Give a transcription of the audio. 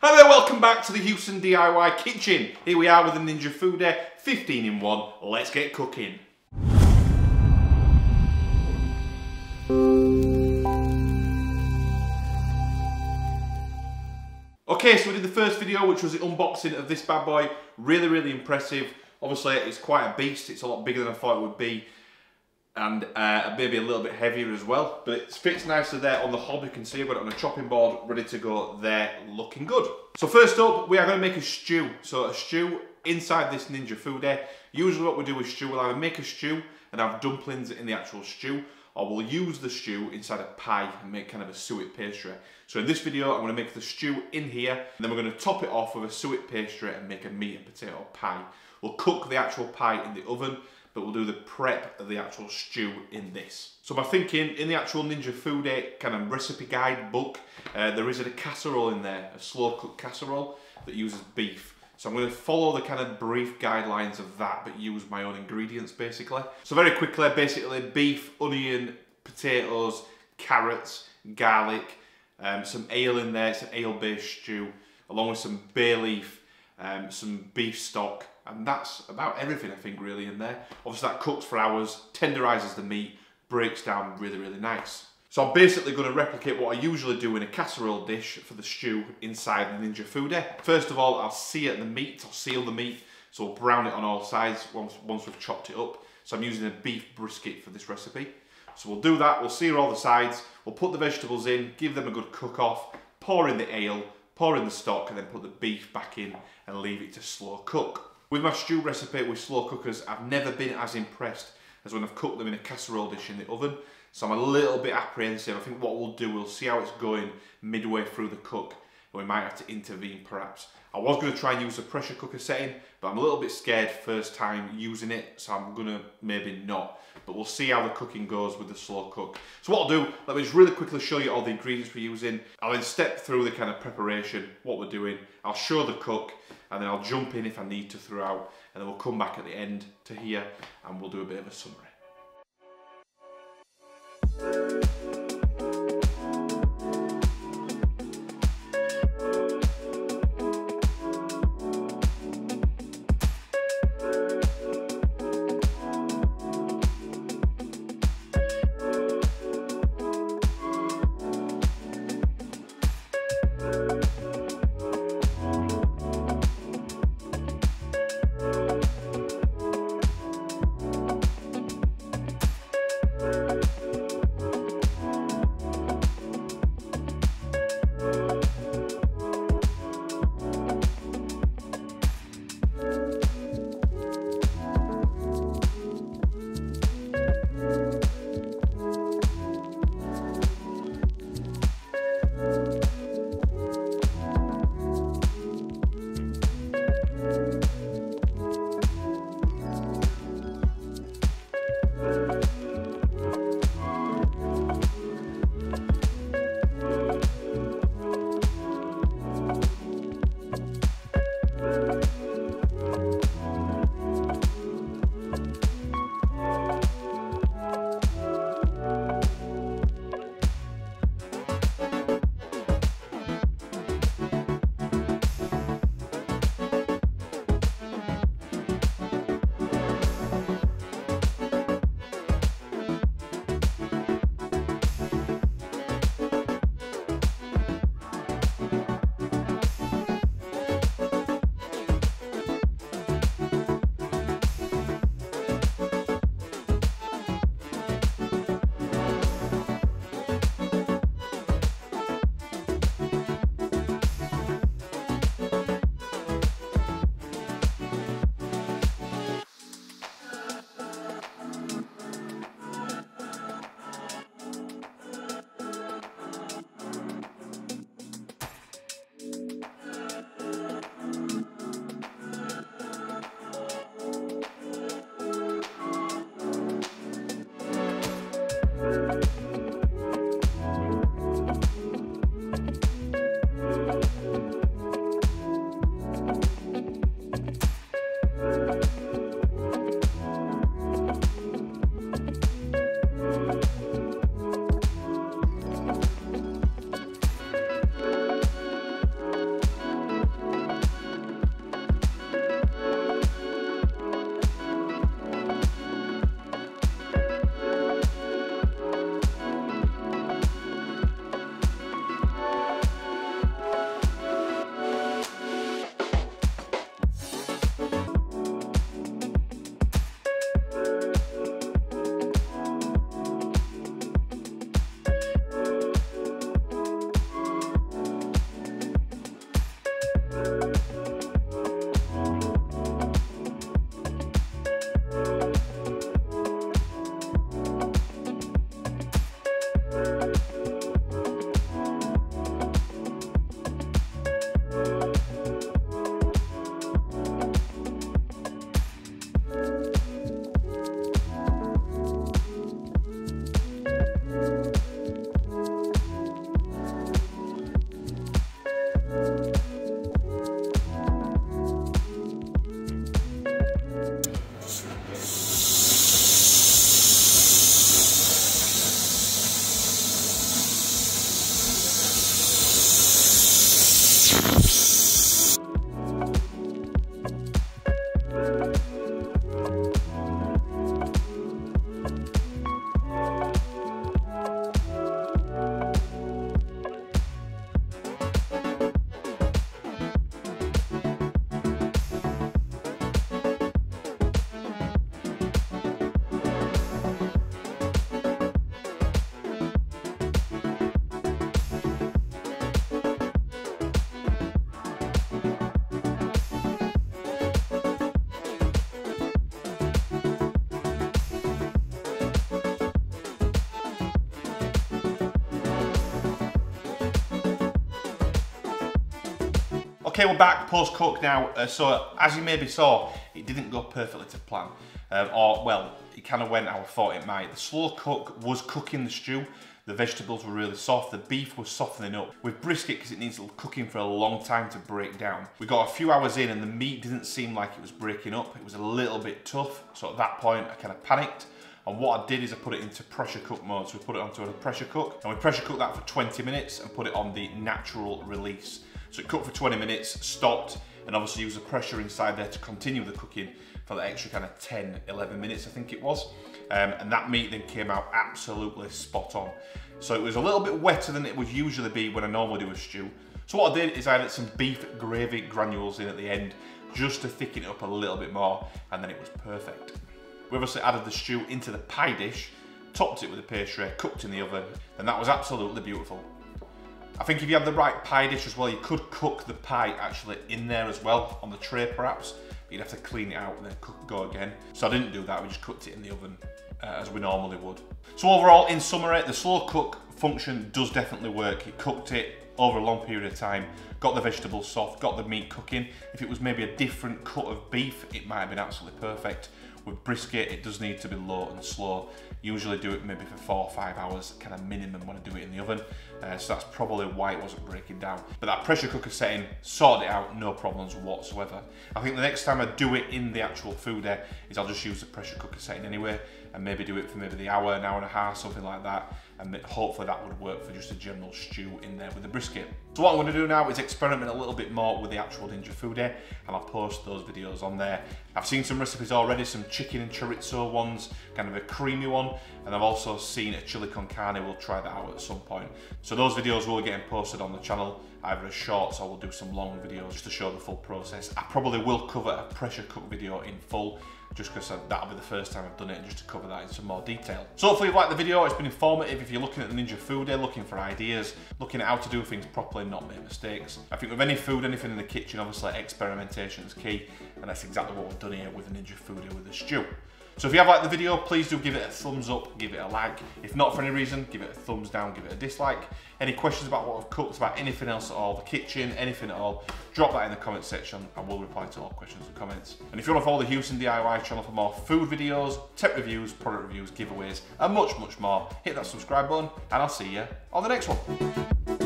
Hi there, welcome back to the Houston DIY kitchen. Here we are with the Ninja Foodi 15-in-1. Let's get cooking. Okay, so we did the first video, which was the unboxing of this bad boy. Really impressive. Obviously, it's quite a beast. It's a lot bigger than I thought it would be. And maybe a little bit heavier as well, but it fits nicely there on the hob. You can see I've got it on a chopping board, ready to go there, looking good. So first up, we are going to make a stew. So a stew inside this Ninja Foodi. Usually what we do with stew, we'll either make a stew and have dumplings in the actual stew, or we'll use the stew inside a pie and make kind of a suet pastry. So in this video, I'm going to make the stew in here, and then we're going to top it off with a suet pastry and make a meat and potato pie. We'll cook the actual pie in the oven, but we'll do the prep of the actual stew in this. So my thinking, in the actual Ninja Foodi kind of recipe guide book, there is a casserole in there, a slow cooked casserole that uses beef. So I'm going to follow the kind of brief guidelines of that, but use my own ingredients basically. So very quickly, basically beef, onion, potatoes, carrots, garlic, some ale in there, it's an ale-based stew, along with some bay leaf, some beef stock, and that's about everything I think really in there. Obviously that cooks for hours, tenderises the meat, breaks down really nice. So I'm basically going to replicate what I usually do in a casserole dish for the stew inside the Ninja Foodi. First of all, I'll sear the meat, I'll seal the meat, so we'll brown it on all sides once we've chopped it up. So I'm using a beef brisket for this recipe. So we'll do that, we'll sear all the sides, we'll put the vegetables in, give them a good cook off, pour in the ale, pour in the stock, and then put the beef back in and leave it to slow cook. With my stew recipe with slow cookers, I've never been as impressed as when I've cooked them in a casserole dish in the oven. So I'm a little bit apprehensive. I think what we'll do, we'll see how it's going midway through the cook, and we might have to intervene perhaps. I was going to try and use the pressure cooker setting, but I'm a little bit scared first time using it, so I'm going to maybe not. But we'll see how the cooking goes with the slow cook. So what I'll do, let me just really quickly show you all the ingredients we're using. I'll then step through the kind of preparation, what we're doing. I'll show the cook, and then I'll jump in if I need to throughout, and then we'll come back at the end to here, and we'll do a bit of a summary. Okay, we're back post-cook now. So as you maybe saw, it didn't go perfectly to plan. Or, well, it kind of went how I thought it might. The slow cook was cooking the stew. The vegetables were really soft. The beef was softening up. With brisket, because it needs cooking for a long time to break down. We got a few hours in and the meat didn't seem like it was breaking up. It was a little bit tough. So at that point, I kind of panicked. And what I did is I put it into pressure cook mode. So we put it onto a pressure cook. And we pressure cooked that for 20 minutes and put it on the natural release. So it cooked for 20 minutes, stopped, and obviously used the pressure inside there to continue the cooking for the extra kind of 10, 11 minutes, I think it was. And that meat then came out absolutely spot on. So it was a little bit wetter than it would usually be when I normally do a stew. So what I did is I added some beef gravy granules in at the end, just to thicken it up a little bit more, and then it was perfect. We obviously added the stew into the pie dish, topped it with a pastry, cooked in the oven, and that was absolutely beautiful. I think if you have the right pie dish as well, you could cook the pie actually in there as well, on the tray perhaps, but you'd have to clean it out and then go again. So I didn't do that, we just cooked it in the oven as we normally would. So overall, in summary, the slow cook function does definitely work. It cooked it over a long period of time, got the vegetables soft, got the meat cooking. If it was maybe a different cut of beef, it might have been absolutely perfect. With brisket, it does need to be low and slow. Usually do it maybe for 4 or 5 hours, kind of minimum when I do it in the oven. So that's probably why it wasn't breaking down. But that pressure cooker setting, sorted it out, no problems whatsoever. I think the next time I do it in the actual foodie is I'll just use the pressure cooker setting anyway, and maybe do it for maybe the hour, an hour and a half, something like that. And hopefully that would work for just a general stew in there with the brisket. So what I'm going to do now is experiment a little bit more with the actual Ninja Foodi, and I'll post those videos on there. I've seen some recipes already, some chicken and chorizo ones, kind of a creamy one, and I've also seen a chili con carne. We'll try that out at some point. So those videos will be getting posted on the channel, either as shorts or we'll do some long videos just to show the full process. I probably will cover a pressure cook video in full, just because that'll be the first time I've done it, and just to cover that in some more detail. So hopefully you've liked the video. It's been informative if you're looking at the Ninja Foodi, looking for ideas, looking at how to do things properly and not make mistakes. I think with any food, anything in the kitchen, obviously experimentation is key, and that's exactly what we've done here with the Ninja Foodi with the stew. So if you have liked the video, please do give it a thumbs up, give it a like. If not for any reason, give it a thumbs down, give it a dislike. Any questions about what I've cooked, about anything else at all, the kitchen, anything at all, drop that in the comment section. I will reply to all questions and comments. And if you want to follow the Houston DIY channel for more food videos, tech reviews, product reviews, giveaways, and much, much more, hit that subscribe button, and I'll see you on the next one.